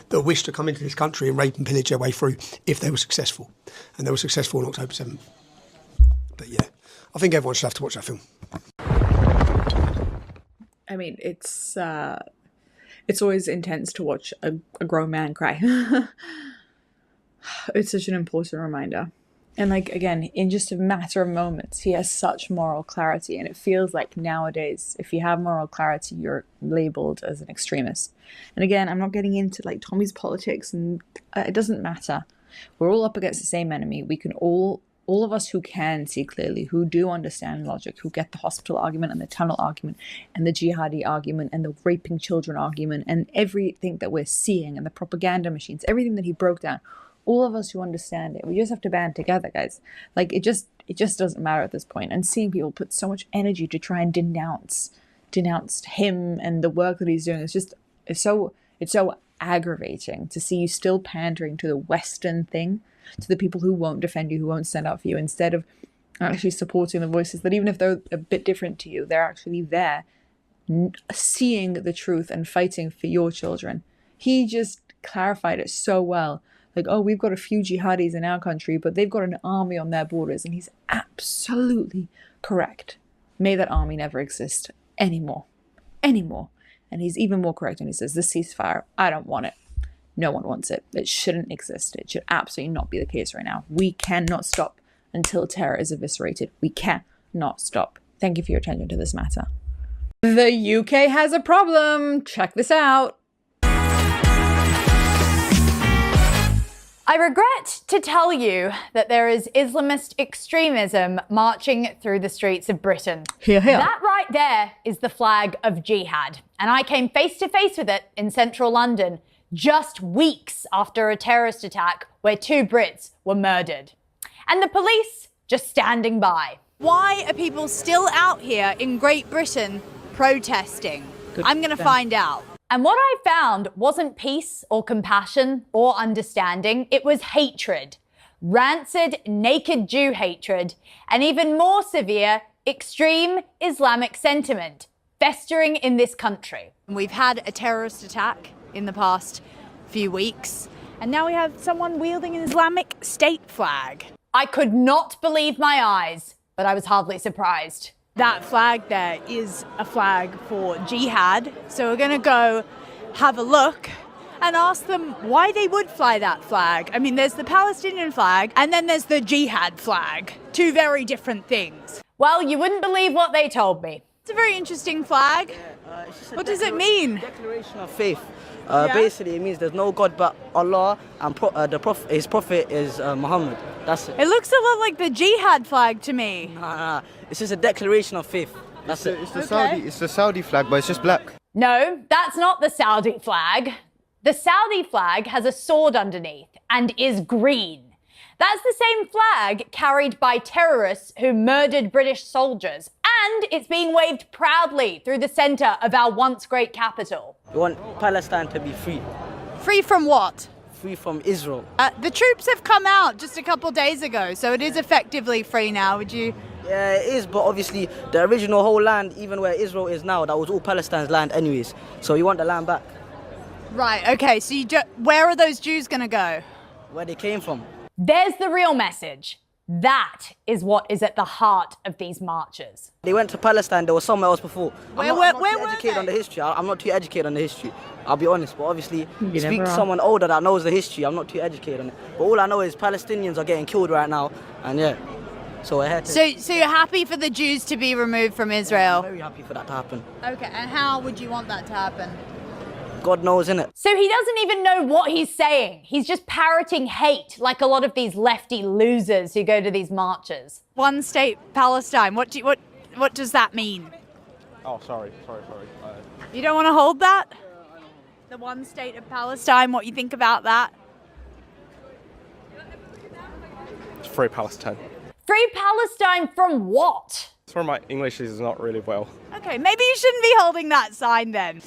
[SPEAKER 20] that wished to come into this country and rape and pillage their way through if they were successful. And they were successful on October 7th. But yeah, I think everyone should have to watch that film.
[SPEAKER 19] I mean, it's always intense to watch a grown man cry. It's such an important reminder. And like, again, in just a matter of moments, he has such moral clarity. And it feels like nowadays, if you have moral clarity, you're labeled as an extremist. And again, I'm not getting into like Tommy's politics, and it doesn't matter. We're all up against the same enemy. We can all of us who can see clearly, who do understand logic, who get the hospital argument and the tunnel argument and the jihadi argument and the raping children argument and everything that we're seeing and the propaganda machines, everything that he broke down, all of us who understand it, we just have to band together, guys. Like, it just doesn't matter at this point. And seeing people put so much energy to try and denounce him and the work that he's doing, it's so aggravating to see you still pandering to the Western thing, to the people who won't defend you, who won't stand up for you, instead of actually supporting the voices that, even if they're a bit different to you, they're actually there, seeing the truth and fighting for your children. He just clarified it so well. Like, oh, we've got a few jihadis in our country, but they've got an army on their borders. And he's absolutely correct. May that army never exist anymore. And he's even more correct when he says, this ceasefire, I don't want it. No one wants it. It shouldn't exist. It should absolutely not be the case right now. We cannot stop until terror is eviscerated. We cannot stop. Thank you for your attention to this matter. The UK has a problem. Check this out.
[SPEAKER 21] I regret to tell you that there is Islamist extremism marching through the streets of Britain.
[SPEAKER 19] Hear, hear.
[SPEAKER 21] That right there is the flag of jihad. And I came face to face with it in central London just weeks after a terrorist attack where 2 Brits were murdered. And the police just standing by.
[SPEAKER 22] Why are people still out here in Great Britain protesting? I'm going to find out.
[SPEAKER 21] And what I found wasn't peace or compassion or understanding, it was hatred. Rancid, naked Jew hatred, and even more severe, extreme Islamic sentiment festering in this country.
[SPEAKER 22] We've had a terrorist attack in the past few weeks, and now we have someone wielding an Islamic State flag.
[SPEAKER 21] I could not believe my eyes, but I was hardly surprised.
[SPEAKER 22] That flag there is a flag for jihad, so we're going to go have a look and ask them why they would fly that flag. I mean, there's the Palestinian flag and then there's the jihad flag. 2 very different things.
[SPEAKER 21] Well, you wouldn't believe what they told me.
[SPEAKER 22] It's a very interesting flag. What does it mean?
[SPEAKER 23] Declaration of faith. Basically, it means there's no God but Allah, and his prophet is Muhammad. That's it.
[SPEAKER 22] It looks a lot like the jihad flag to me.
[SPEAKER 23] Nah. It's just a declaration of faith. That's it.
[SPEAKER 24] It's the Saudi flag, but it's just black.
[SPEAKER 21] No, that's not the Saudi flag. The Saudi flag has a sword underneath and is green. That's the same flag carried by terrorists who murdered British soldiers, and it's being waved proudly through the centre of our once great capital.
[SPEAKER 23] We want Palestine to be free.
[SPEAKER 22] Free from what?
[SPEAKER 23] Free from Israel.
[SPEAKER 22] The troops have come out just a couple days ago, so it is effectively free now, would you?
[SPEAKER 23] Yeah, it is, but obviously the original whole land, even where Israel is now, that was all Palestine's land anyways. So you want the land back.
[SPEAKER 22] Right, okay, so where are those Jews going to go?
[SPEAKER 23] Where they came from.
[SPEAKER 21] There's the real message. That is what is at the heart of these marches.
[SPEAKER 23] They went to Palestine, they were somewhere else before.
[SPEAKER 22] Where
[SPEAKER 23] I'm not too educated on the history. I'm not too educated on the history. I'll be honest, but obviously speak to someone older that knows the history. I'm not too educated on it. But all I know is Palestinians are getting killed right now, and yeah. So I had to...
[SPEAKER 22] So you're happy for the Jews to be removed from Israel?
[SPEAKER 23] I'm very happy for that to happen.
[SPEAKER 22] Okay, and how would you want that to happen?
[SPEAKER 23] God knows, innit?
[SPEAKER 21] So he doesn't even know what he's saying. He's just parroting hate like a lot of these lefty losers who go to these marches.
[SPEAKER 22] One state Palestine. What does that mean?
[SPEAKER 24] Oh, sorry.
[SPEAKER 22] You don't want to hold that? The one state of Palestine, what you think about that?
[SPEAKER 24] It's free Palestine.
[SPEAKER 21] Free Palestine from what?
[SPEAKER 24] Sorry, my English is not really well.
[SPEAKER 22] Okay, maybe you shouldn't be holding that sign then.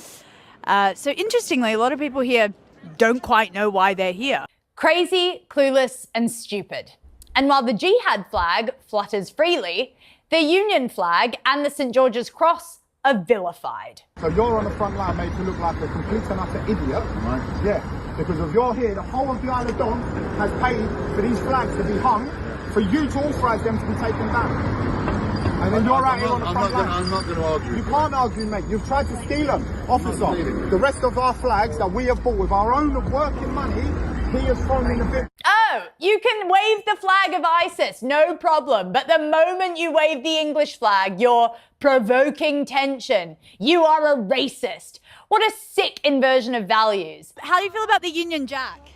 [SPEAKER 22] So interestingly, a lot of people here don't quite know why they're here.
[SPEAKER 21] Crazy, clueless, and stupid. And while the jihad flag flutters freely, the Union flag and the St. George's Cross are vilified.
[SPEAKER 10] So you're on the front line made to look like a complete and utter idiot. Right. Yeah, because if you're here, the whole of the Isle of Don has paid for these flags to be hung, for you to authorise them to be taken down. And then you're out here on the front line. I'm not going to argue. You can't argue, mate. You've tried to steal them, officer. The rest of our flags that we have bought with our own working money, he has thrown in the bin.
[SPEAKER 21] Oh, you can wave the flag of ISIS, no problem. But the moment you wave the English flag, you're provoking tension. You are a racist. What a sick inversion of values.
[SPEAKER 22] How do you feel about the Union Jack?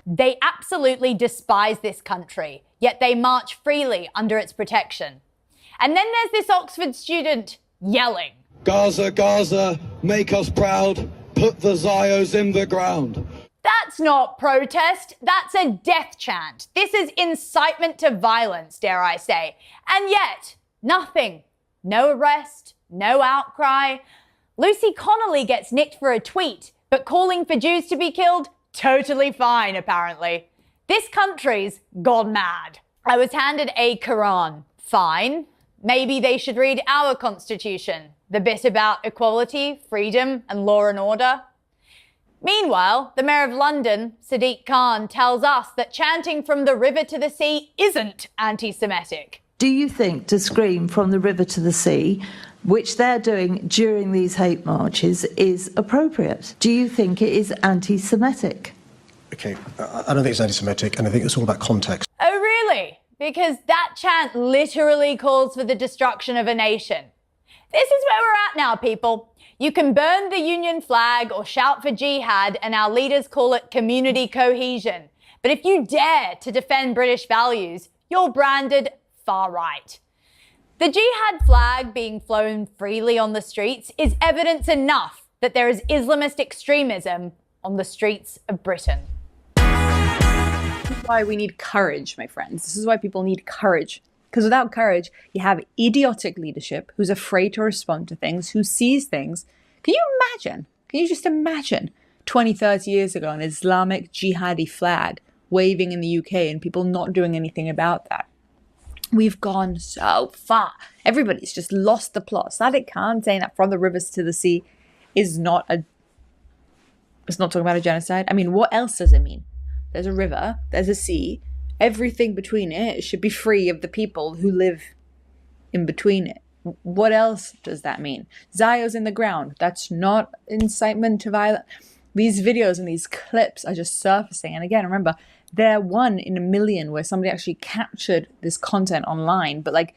[SPEAKER 21] They absolutely despise this country, yet they march freely under its protection. And then there's this Oxford student yelling,
[SPEAKER 1] Gaza, Gaza, make us proud, put the Zios in the ground.
[SPEAKER 21] That's not protest, that's a death chant. This is incitement to violence, dare I say. And yet, nothing. No arrest, no outcry. Lucy Connolly gets nicked for a tweet, but calling for Jews to be killed, totally fine, apparently. This country's gone mad. I was handed a Quran. Fine. Maybe they should read our constitution. The bit about equality, freedom, and law and order. Meanwhile, the Mayor of London, Sadiq Khan, tells us that chanting from the river to the sea isn't anti-Semitic.
[SPEAKER 2] Do you think to scream from the river to the sea, which they're doing during these hate marches, is appropriate? Do you think it is anti-Semitic?
[SPEAKER 16] Okay, I don't think it's anti-Semitic, and I think it's all about context.
[SPEAKER 21] Oh, really? Because that chant literally calls for the destruction of a nation. This is where we're at now, people. You can burn the Union flag or shout for jihad, and our leaders call it community cohesion. But if you dare to defend British values, you're branded far right. The jihad flag being flown freely on the streets is evidence enough that there is Islamist extremism on the streets of Britain.
[SPEAKER 19] This is why we need courage, my friends. This is why people need courage. Because without courage, you have idiotic leadership who's afraid to respond to things, who sees things. Can you just imagine 20, 30 years ago an Islamic jihadi flag waving in the UK and people not doing anything about that? We've gone so far. Everybody's just lost the plot. Sadiq Khan saying that from the rivers to the sea is not it's not talking about a genocide. I mean, what else does it mean? There's a river, there's a sea. Everything between it should be free of the people who live in between it. What else does that mean? Zios in the ground. That's not incitement to violence. These videos and these clips are just surfacing. And again, remember, they're 1 in a million where somebody actually captured this content online. But like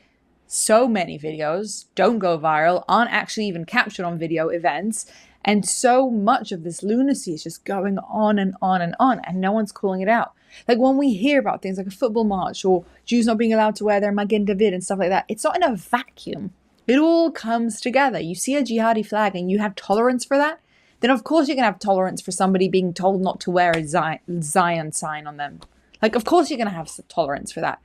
[SPEAKER 19] so many videos don't go viral, aren't actually even captured on video events. And so much of this lunacy is just going on and on and on, and no one's calling it out. Like when we hear about things like a football march or Jews not being allowed to wear their Magen David and stuff like that, it's not in a vacuum. It all comes together. You see a jihadi flag and you have tolerance for that, then of course you're going to have tolerance for somebody being told not to wear a Zion sign on them. Like, of course you're going to have tolerance for that.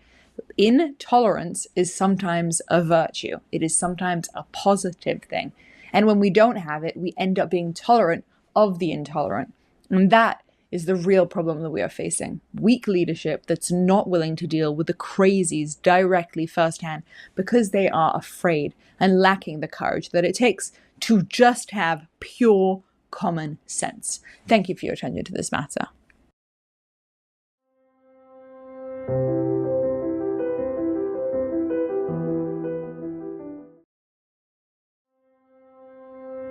[SPEAKER 19] Intolerance is sometimes a virtue. It is sometimes a positive thing. And when we don't have it, we end up being tolerant of the intolerant. And that is the real problem that we are facing. Weak leadership that's not willing to deal with the crazies directly firsthand because they are afraid and lacking the courage that it takes to just have pure common sense. Thank you for your attention to this matter.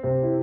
[SPEAKER 3] you